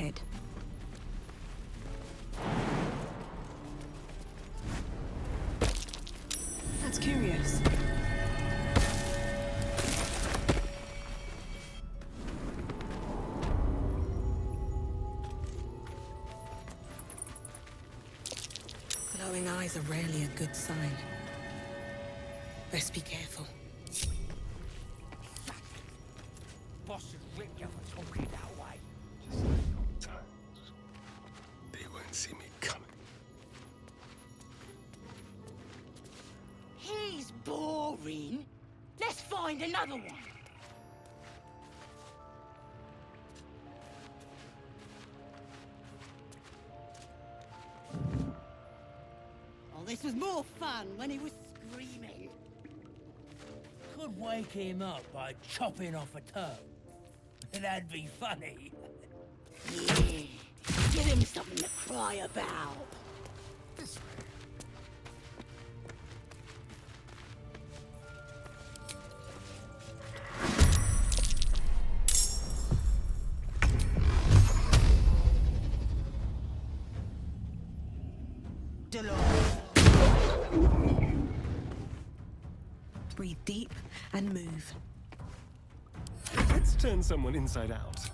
ahead. That's curious. Glowing eyes are rarely a good sign. Best be careful. Boss should rip you for talking that way. Times. They won't see me coming. He's boring. Let's find another one. Oh, this was more fun when he was screaming. Could wake him up by chopping off a toe. That'd be funny. Yeah, give him something to cry about. This way. Breathe deep and move. Let's turn someone inside out.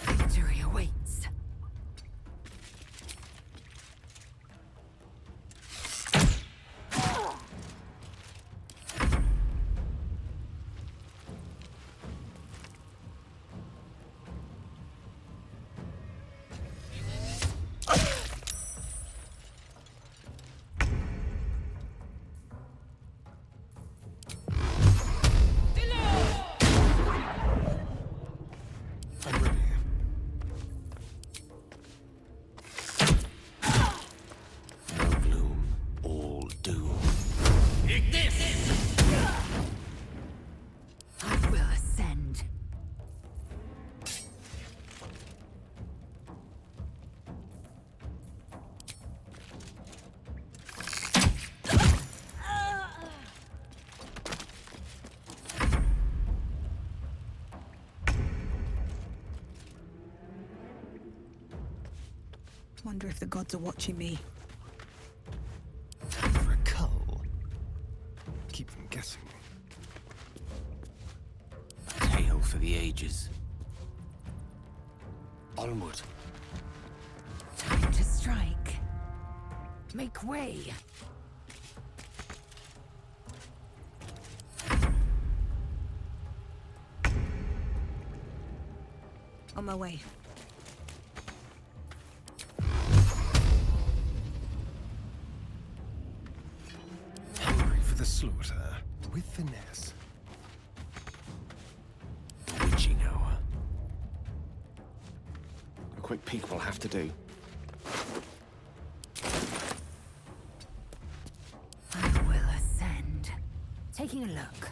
Victory awaits. I'm ready. No gloom, all doom. I will ascend. Wonder if the gods are watching me. Time for a cull. Keep them guessing. A tale for the ages. Onward. Time to strike. Make way. On my way. Hungry for the slaughter, with finesse. The witching hour. A quick peek will have to do. I will ascend. Taking a look.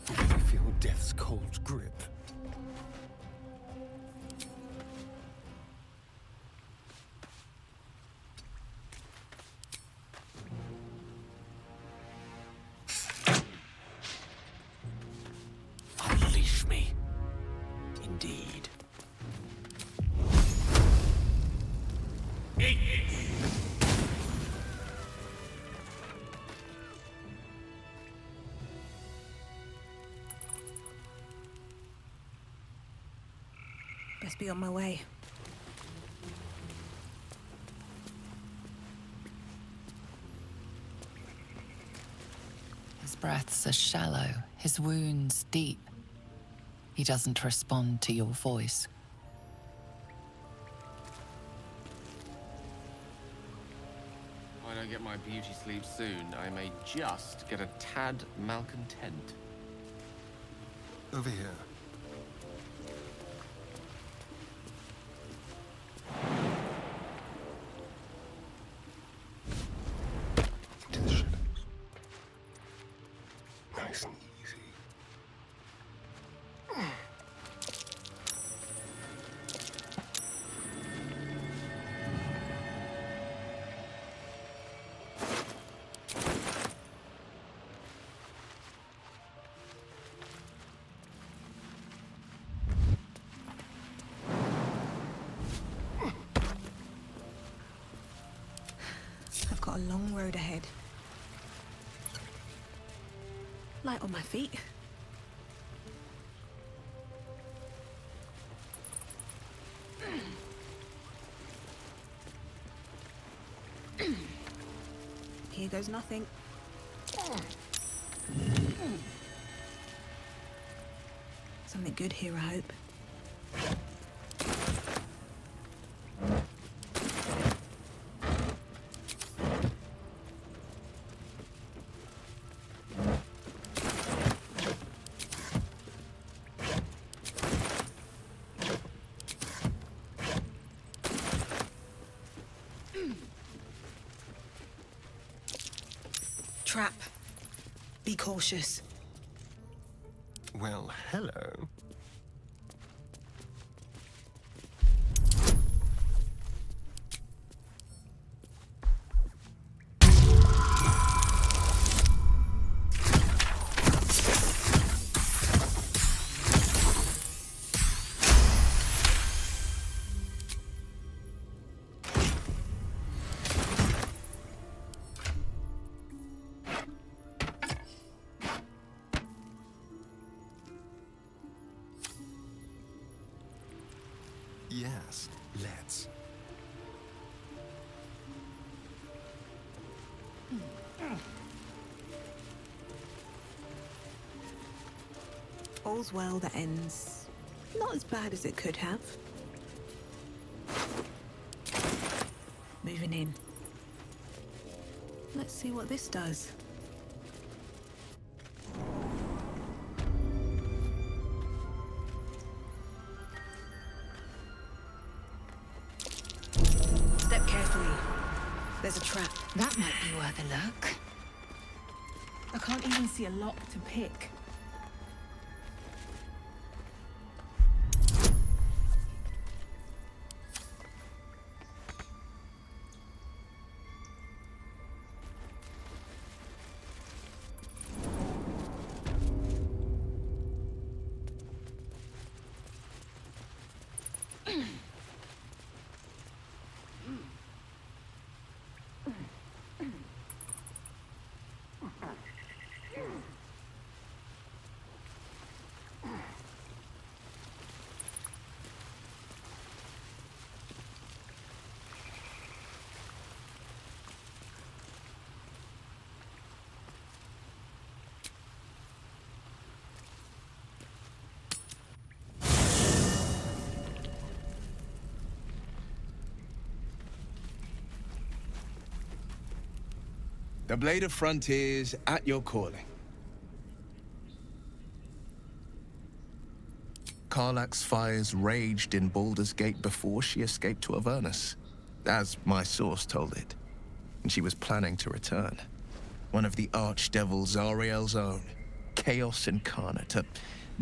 Really feel death's cold grip. Unleash me. Indeed. Best be on my way. His breaths are shallow, his wounds deep. He doesn't respond to your voice. If I don't get my beauty sleep soon, I may just get a tad malcontent. Over here. To the shadows. Nice and easy. I've got a long road ahead. Light on my feet. Here goes nothing. Something good here, I hope. Trap. Be cautious. Well, hello. Yes, let's. All's well that ends not as bad as it could have. Moving in. Let's see what this does. Step carefully. There's a trap. That might be worth a look. I can't even see a lock to pick. The Blade of Frontiers at your calling. Karlach's fires raged in Baldur's Gate before she escaped to Avernus, as my source told it, and she was planning to return. One of the archdevil Zariel's own, chaos incarnate, a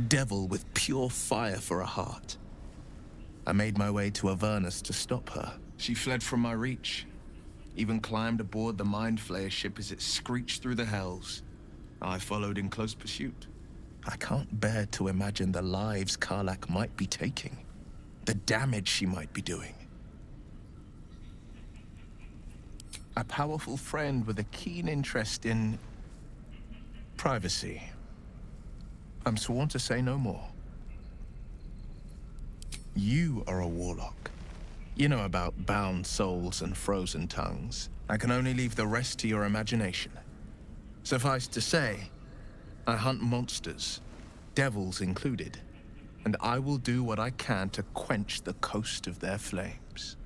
devil with pure fire for a heart. I made my way to Avernus to stop her. She fled from my reach, even climbed aboard the Mind Flayer ship as it screeched through the hells. I followed in close pursuit. I can't bear to imagine the lives Karlach might be taking, the damage she might be doing. A powerful friend with a keen interest in privacy. I'm sworn to say no more. You are a warlock. You know about bound souls and frozen tongues. I can only leave the rest to your imagination. Suffice to say, I hunt monsters, devils included. and I will do what I can to quench the coast of their flames.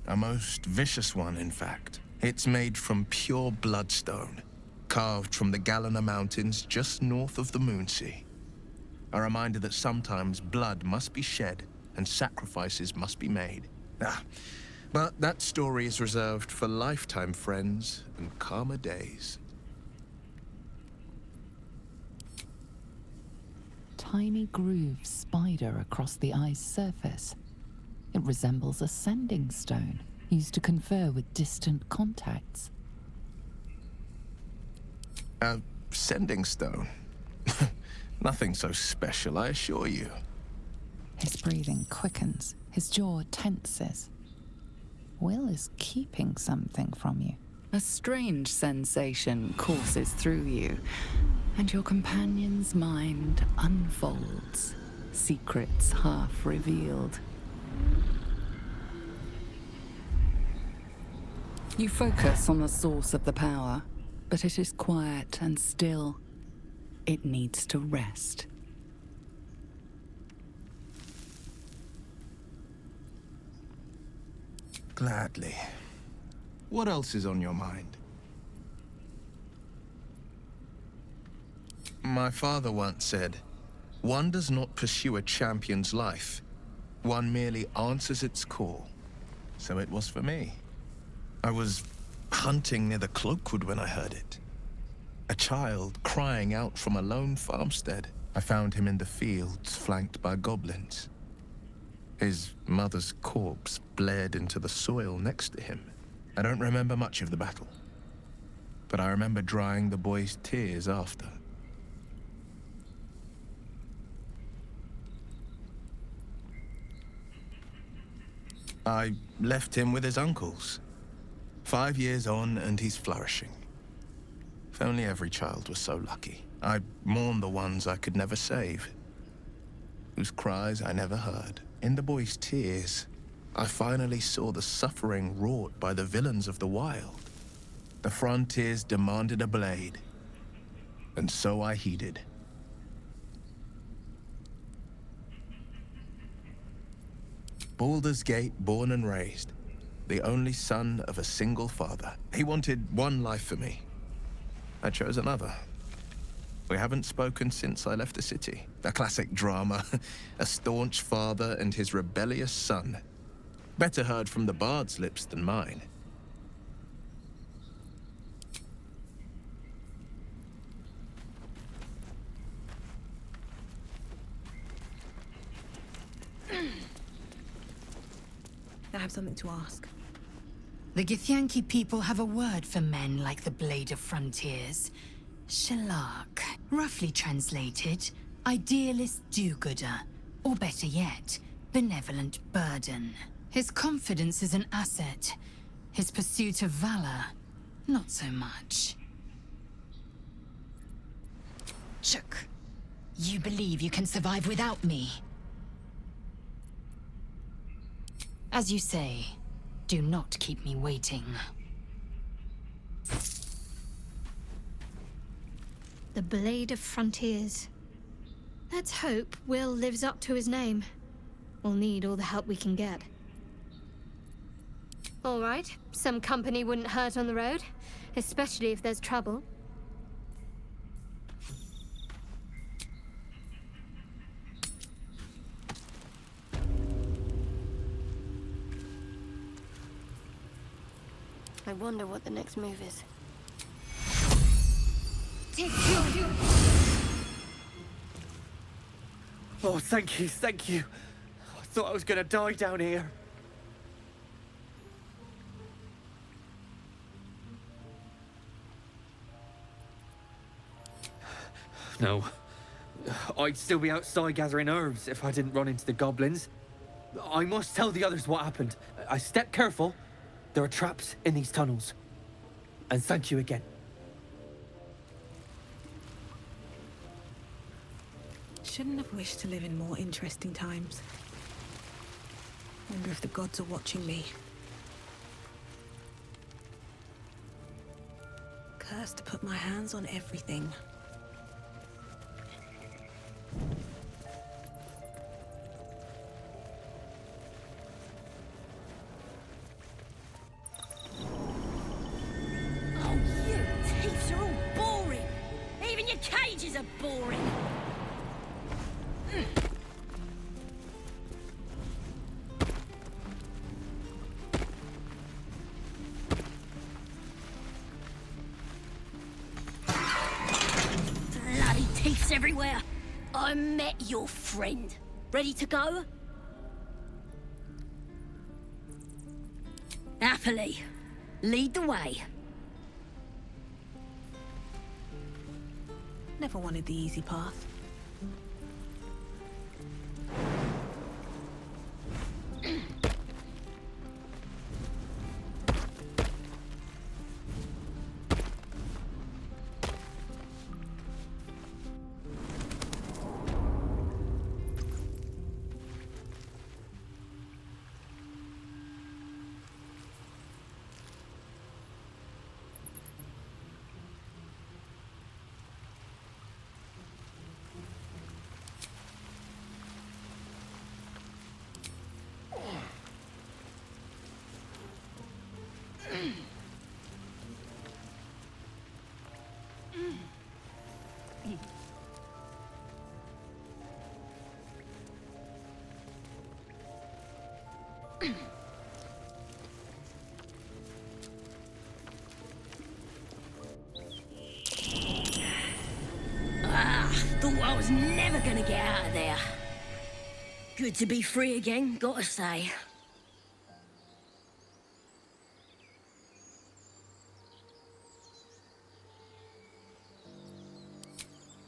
A most vicious one, in fact. It's made from pure bloodstone, carved from the Galena Mountains just north of the Moonsea. A reminder that sometimes blood must be shed and sacrifices must be made. But that story is reserved for lifetime friends and calmer days. Tiny grooves spider across the eye's surface. It resembles a sending stone used to confer with distant contacts. A sending stone? Nothing so special, I assure you. His breathing quickens, his jaw tenses. Will is keeping something from you. A strange sensation courses through you, and your companion's mind unfolds, secrets half revealed. You focus on the source of the power, but it is quiet and still. It needs to rest. Gladly. What else is on your mind? My father once said, "One does not pursue a champion's life. One merely answers its call." So it was for me. I was hunting near the Cloakwood when I heard it. A child crying out from a lone farmstead. I found him in the fields, flanked by goblins. His mother's corpse bled into the soil next to him. I don't remember much of the battle, but I remember drying the boy's tears after. I left him with his uncles. 5 years on, and he's flourishing. If only every child was so lucky. I mourn the ones I could never save, whose cries I never heard. In the boy's tears, I finally saw the suffering wrought by the villains of the wild. The frontiers demanded a blade, and so I heeded. Baldur's Gate, born and raised, the only son of a single father. He wanted one life for me. I chose another. We haven't spoken since I left the city. A classic drama. A staunch father and his rebellious son. Better heard from the bard's lips than mine. I have something to ask. The Githyanki people have a word for men like the Blade of Frontiers. Shalak. Roughly translated, idealist do-gooder. Or better yet, benevolent burden. His confidence is an asset. His pursuit of valor, not so much. Chuk. You believe you can survive without me? As you say, do not keep me waiting. The Blade of Frontiers. Let's hope Will lives up to his name. We'll need all the help we can get. All right, some company wouldn't hurt on the road, especially if there's trouble. I wonder what the next move is. Oh, thank you, thank you. I thought I was gonna die down here. No. I'd still be outside gathering herbs if I didn't run into the goblins. I must tell the others what happened. I stepped careful. There are traps in these tunnels. And thank you again. Shouldn't have wished to live in more interesting times. Wonder if the gods are watching me. first to put my hands on everything. Oh, you thieves are all boring. Even your cages are boring. Bloody thieves everywhere. I met your friend. Ready to go? Happily. Lead the way. Never wanted the easy path. Thought I was never gonna get out of there. Good to be free again, gotta say.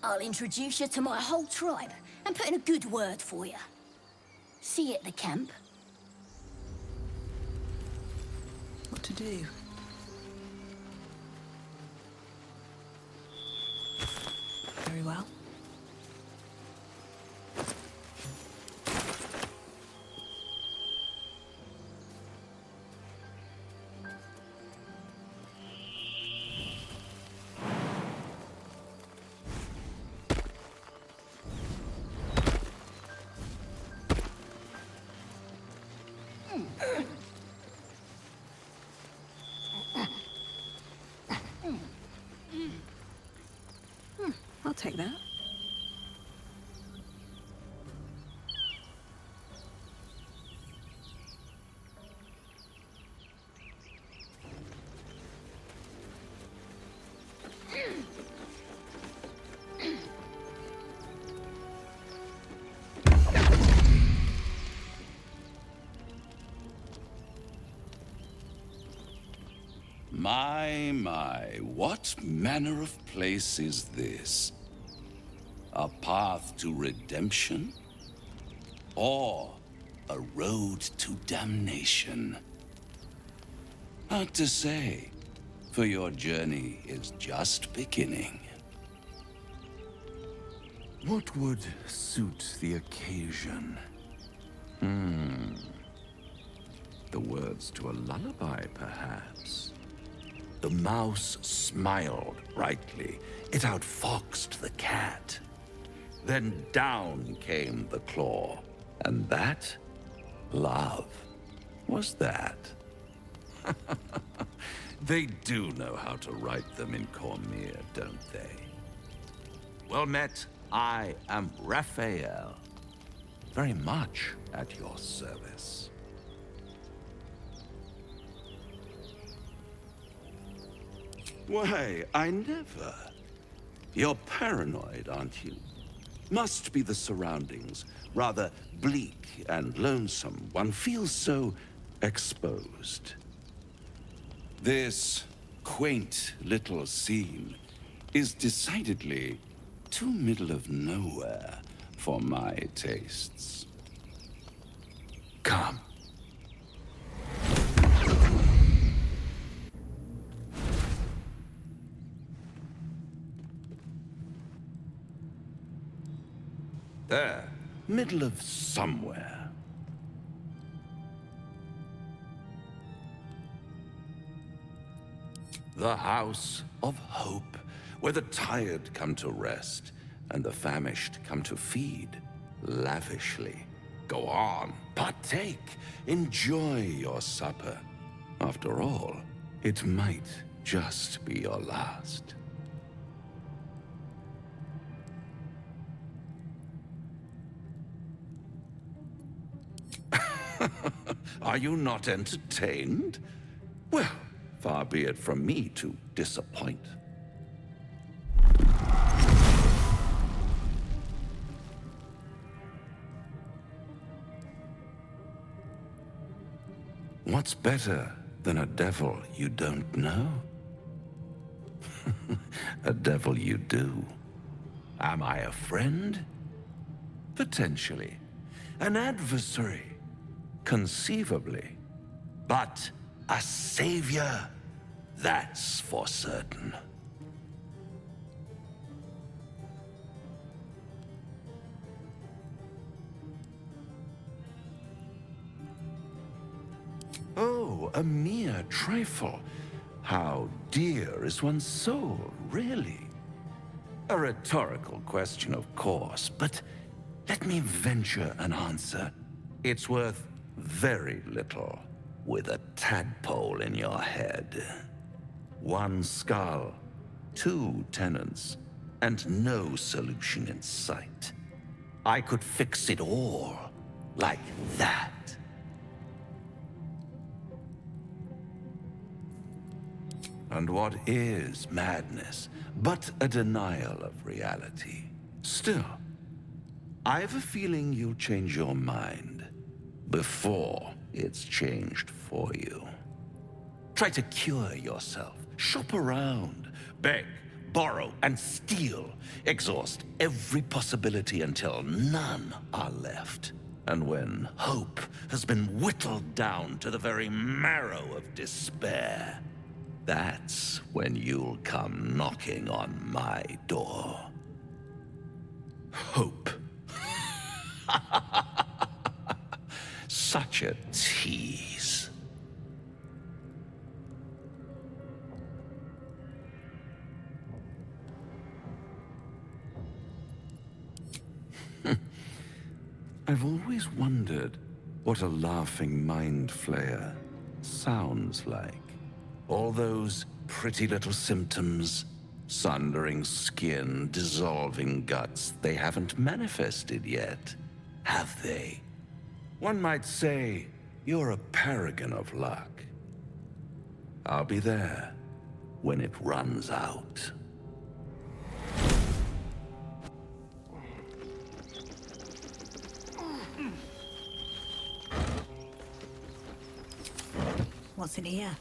I'll introduce you to my whole tribe and put in a good word for you. See you at the camp. What to do? Very well. I'll take that. My, what manner of place is this? A path to redemption? Or a road to damnation? Hard to say, for your journey is just beginning. What would suit the occasion? The words to a lullaby, perhaps. The mouse smiled brightly. It outfoxed the cat. Then down came the claw. And that, love, was that. They do know how to write them in Cormier, don't they? Well met, I am Raphael. Very much at your service. Why, I never. You're paranoid, aren't you? Must be the surroundings. Rather bleak and lonesome. One feels so exposed. This quaint little scene is decidedly too middle of nowhere for my tastes. Come. There, middle of somewhere. The house of hope, where the tired come to rest and the famished come to feed lavishly. Go on, partake, enjoy your supper. After all, it might just be your last. Are you not entertained? Well, far be it from me to disappoint. What's better than a devil you don't know? A devil you do. Am I a friend? Potentially. An adversary? Conceivably. But a savior? That's for certain. Oh, a mere trifle. How dear is one's soul, really? A rhetorical question, of course, but let me venture an answer. It's worth very little with a tadpole in your head. One skull, 2 tenants, and no solution in sight. I could fix it all like that. And what is madness but a denial of reality? Still, I have a feeling you'll change your mind before it's changed for you. Try to cure yourself, shop around, beg, borrow, and steal. Exhaust every possibility until none are left. And when hope has been whittled down to the very marrow of despair, that's when you'll come knocking on my door. Hope. Such a tease. I've always wondered what a laughing mind flayer sounds like. All those pretty little symptoms, sundering skin, dissolving guts, they haven't manifested yet, have they? One might say you're a paragon of luck. I'll be there when it runs out. What's in here?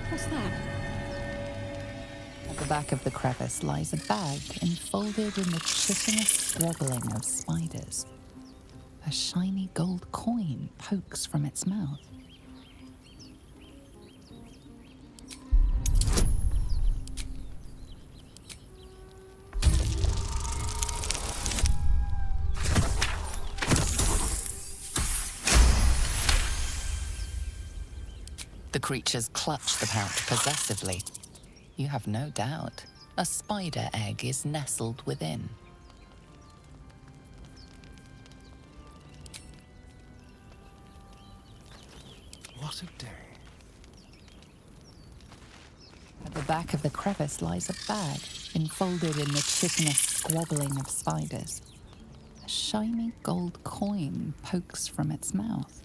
What's that? At the back of the crevice lies a bag enfolded in the chitinous squabbling of spiders. A shiny gold coin pokes from its mouth. The creatures clutch the pouch possessively. You have no doubt. A spider egg is nestled within. What a day. At the back of the crevice lies a bag, enfolded in the chitinous squabbling of spiders. A shiny gold coin pokes from its mouth.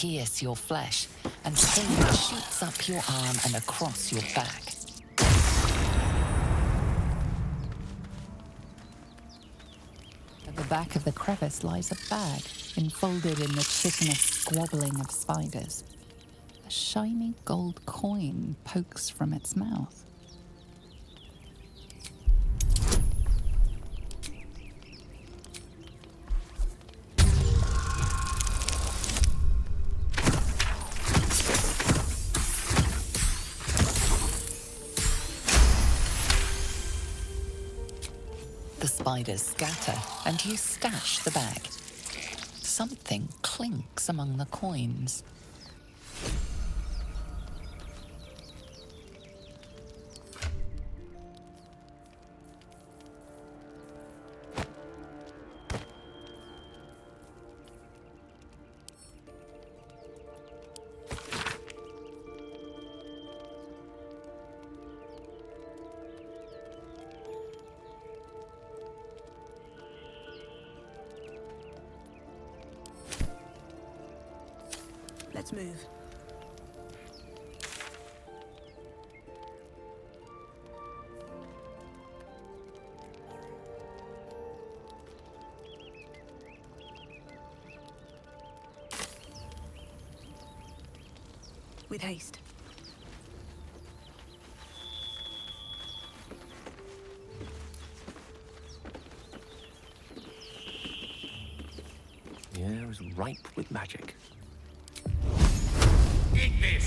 pierce your flesh, and pain shoots up your arm and across your back. At the back of the crevice lies a bag, enfolded in the chitinous squabbling of spiders. A shiny gold coin pokes from its mouth. The spiders scatter, and you stash the bag. Something clinks among the coins. Let's move. With haste. The air is ripe with magic. Eat this!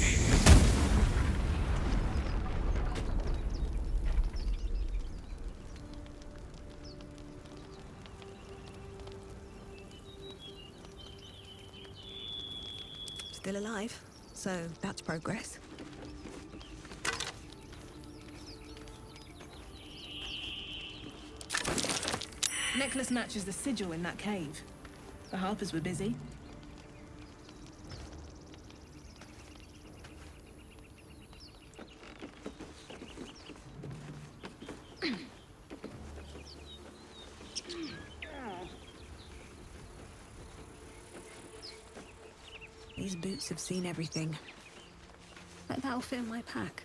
Still alive, so that's progress. Necklace matches the sigil in that cave. The harpers were busy. These boots have seen everything. Bet that'll fit in my pack.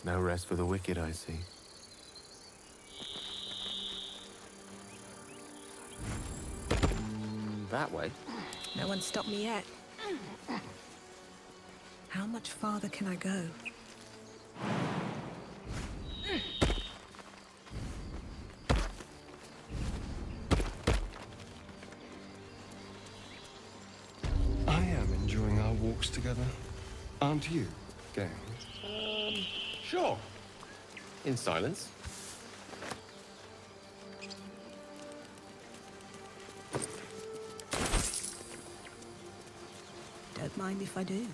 No rest for the wicked, I see. That way? No one's stopped me yet. How much farther can I go? I am enjoying our walks together. Aren't you, gang? Sure. In silence. Don't mind if I do.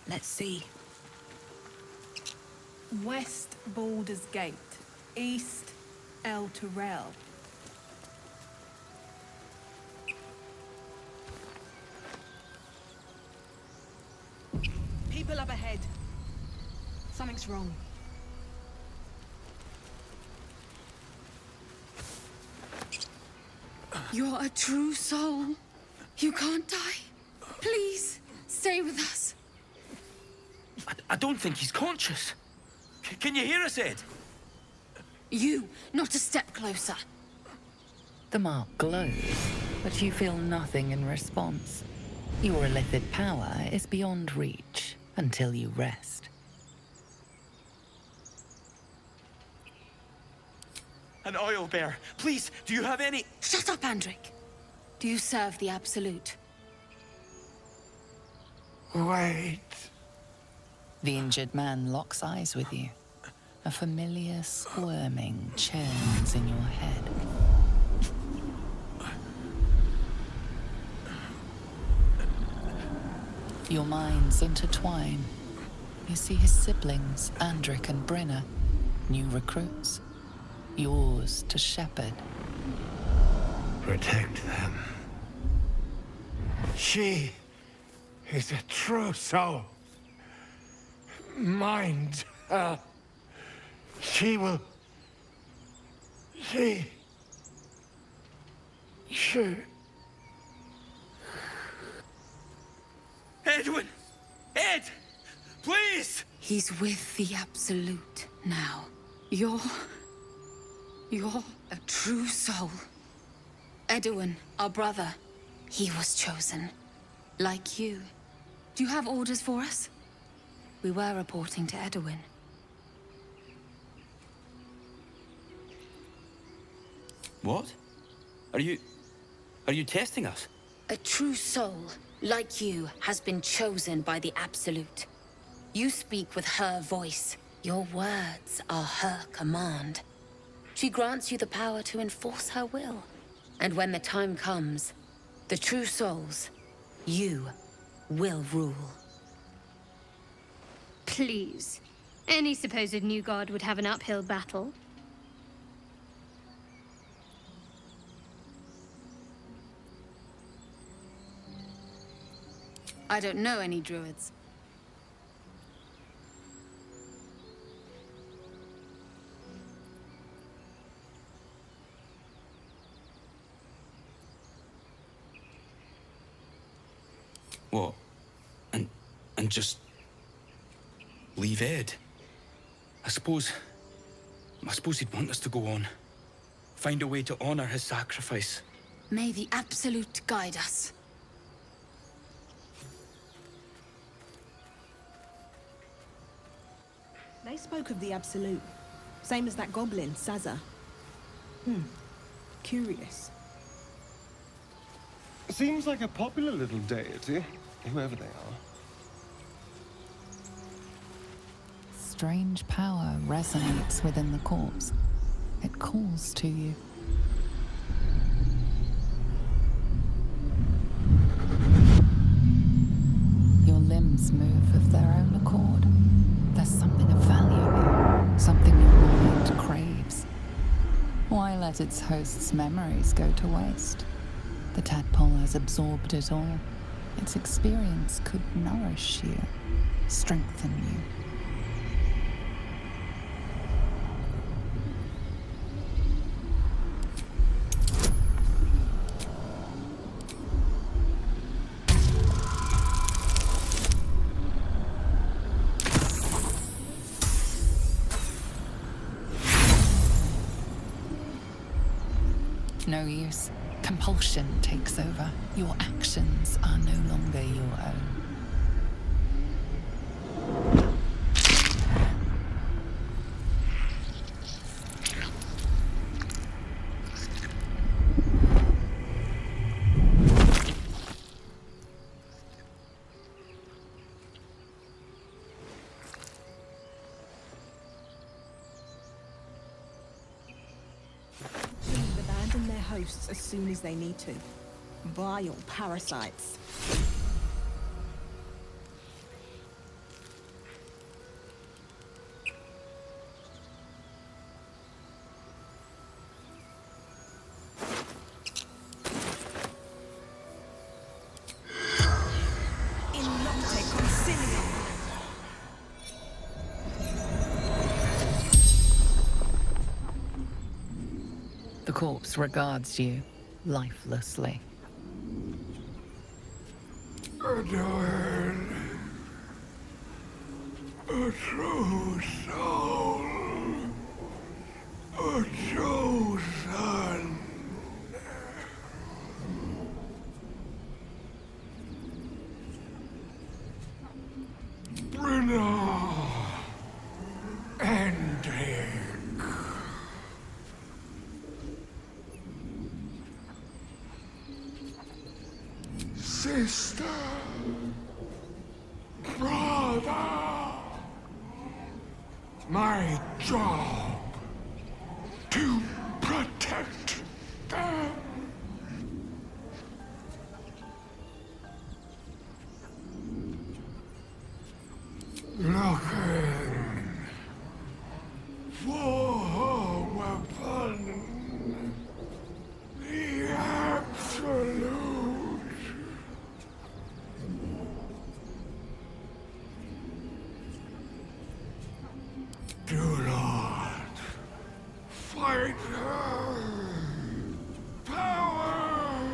Let's see. West Baldur's Gate. East El Terrell. People up ahead. Something's wrong. You're a true soul. You can't die. Please, stay with us. I don't think he's conscious. Can you hear us, Ed? You, not a step closer. The mark glows, but you feel nothing in response. Your illithid power is beyond reach until you rest. An oil bear. Please, do you have any... Shut up, Andric. Do you serve the Absolute? Wait. The injured man locks eyes with you. A familiar squirming churns in your head. Your minds intertwine. You see his siblings, Andric and Brenna, new recruits. Yours to shepherd. Protect them. She is a true soul. Mind her. She will... She... Edwin! Ed! Please! He's with the Absolute now. You're a true soul. Edwin, our brother, he was chosen. Like you. Do you have orders for us? We were reporting to Edwin. What? Are you testing us? A true soul, like you, has been chosen by the Absolute. You speak with her voice. Your words are her command. She grants you the power to enforce her will. And when the time comes, the true souls, you will rule. Please. Any supposed new god would have an uphill battle. I don't know any druids. What? And just... leave Ed? I suppose he'd want us to go on. Find a way to honor his sacrifice. May the Absolute guide us. They spoke of the Absolute. Same as that goblin, Sazza. Curious. Seems like a popular little deity, whoever they are. Strange power resonates within the corpse. It calls to you. Your limbs move of their own accord. There's something of value here, something your mind craves. Why let its host's memories go to waste? The tadpole has absorbed it all. Its experience could nourish you, strengthen you. No use. Compulsion takes over. Your actions are no longer your own. Abandon their hosts as soon as they need to. Vile parasites. The corpse regards you, lifelessly. Adorn a true soul, a chosen. Brynna and Dick. Sister, brother, my job to protect them. Looking for a weapon, the absolute. Do not fight her. Power,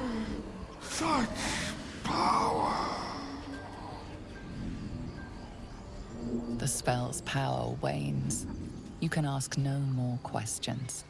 such power. The spell's power wanes. You can ask no more questions.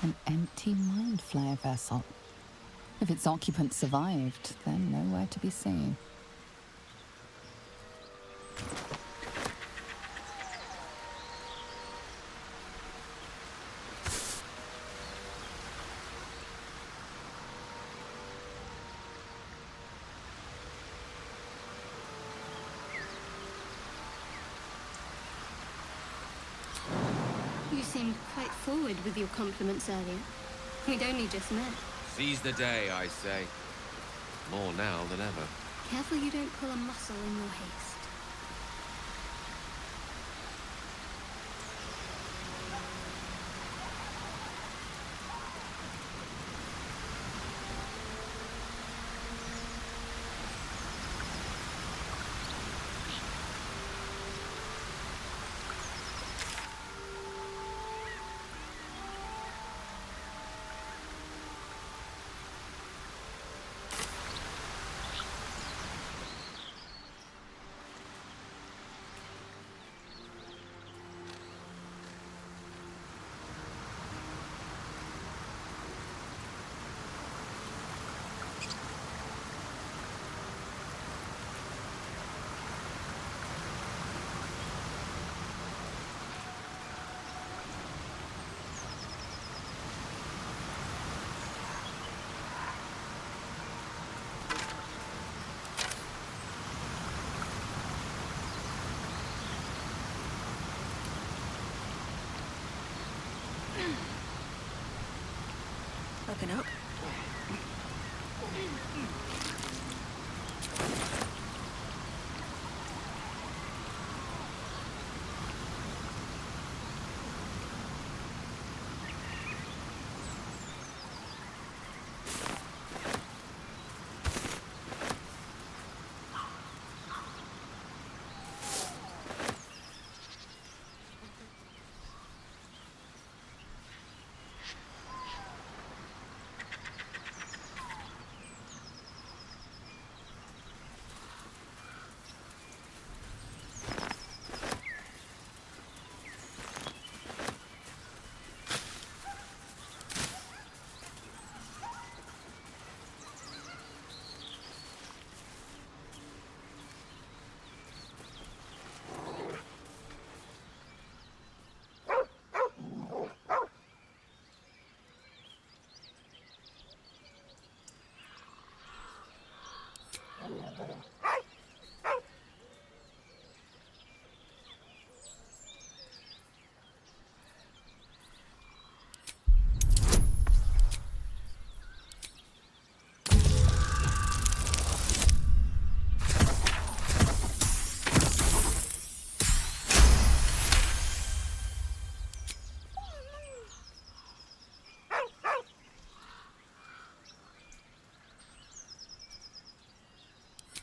An empty mind flare vessel. If its occupant survived, they're nowhere to be seen. You seemed quite forward with your compliments earlier. We'd only just met. Seize the day, I say. More now than ever. Careful you don't pull a muscle in your haste. Open up.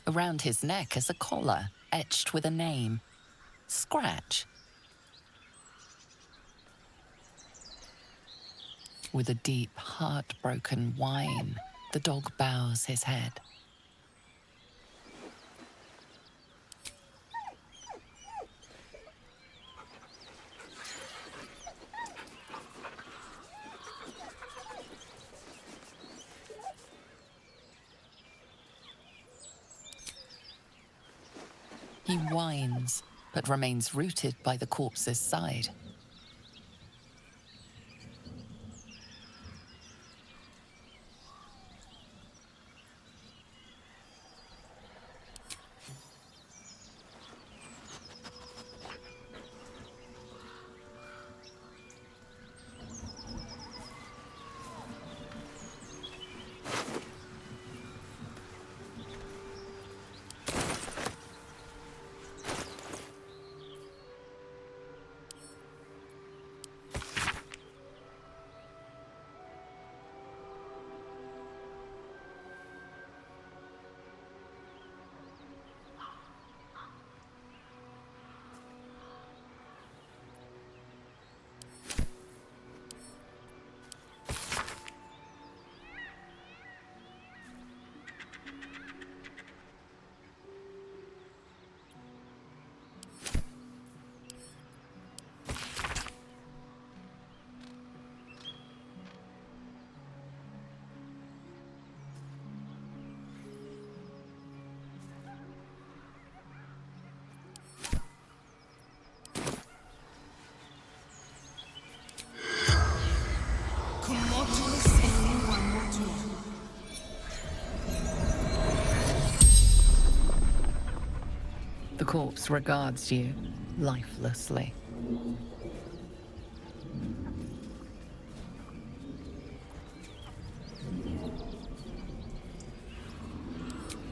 Around his neck is a collar etched with a name. Scratch. With a deep, heartbroken whine, the dog bows his head. He whines, but remains rooted by the corpse's side. The corpse regards you lifelessly.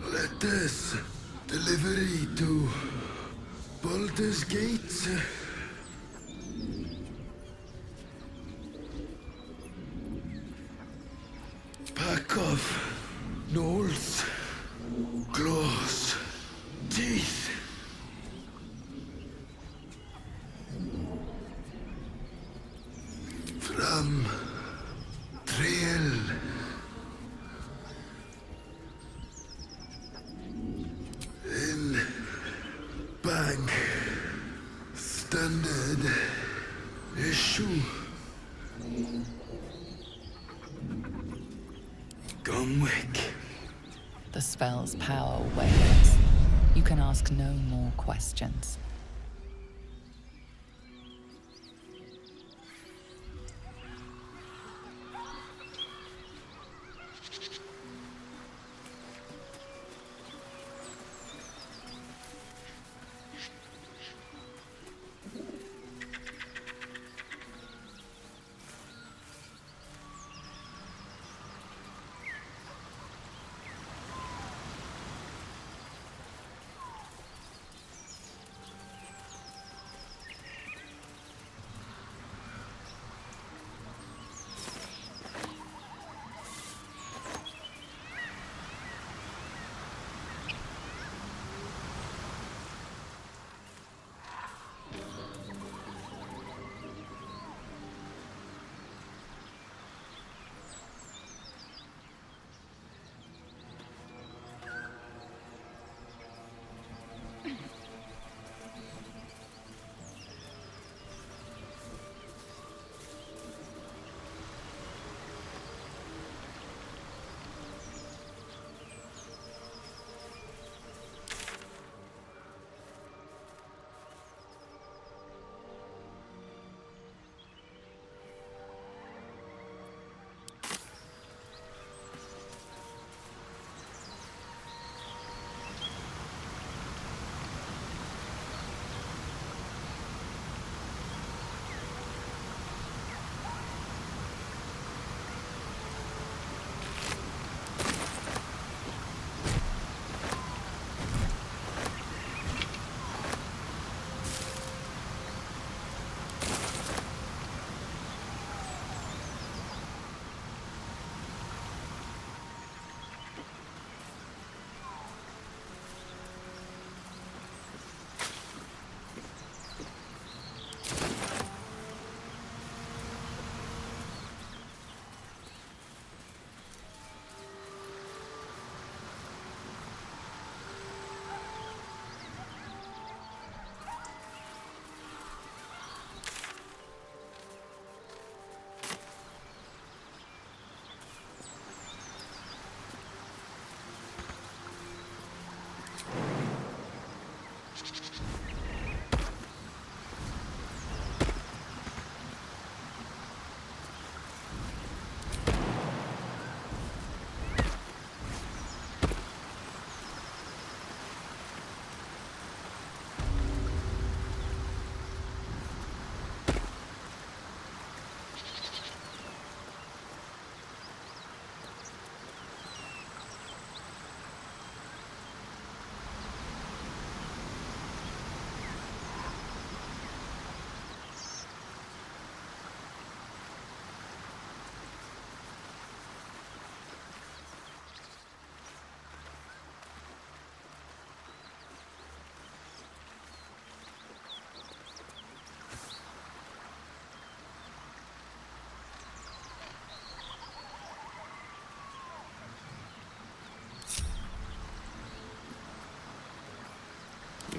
Let us delivery to Baldur's Gate. Pack of gnolls, claws, teeth. From trail. In bank. Standard issue. Gumwick. The spell's power wanes. You can ask no more questions.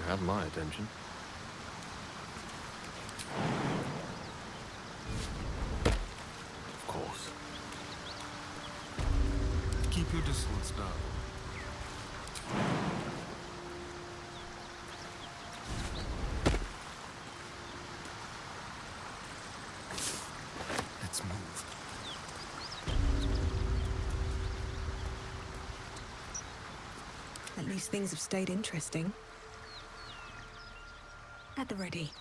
have my attention. Of course. Keep your distance now. Let's move. At least things have stayed interesting. At the ready.